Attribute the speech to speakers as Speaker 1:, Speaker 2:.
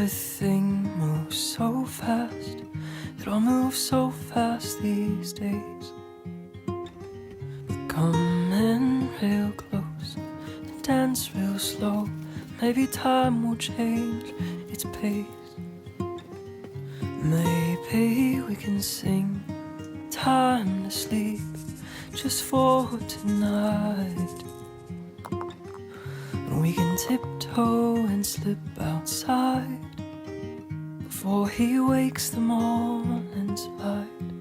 Speaker 1: Everything moves so fast, it all moves so fast these days. We're coming real close, and dance real slow. Maybe time will change its pace. Maybe we can sing time to sleep just for tonight. And we can tiptoe and slip outside before he wakes the morning's light.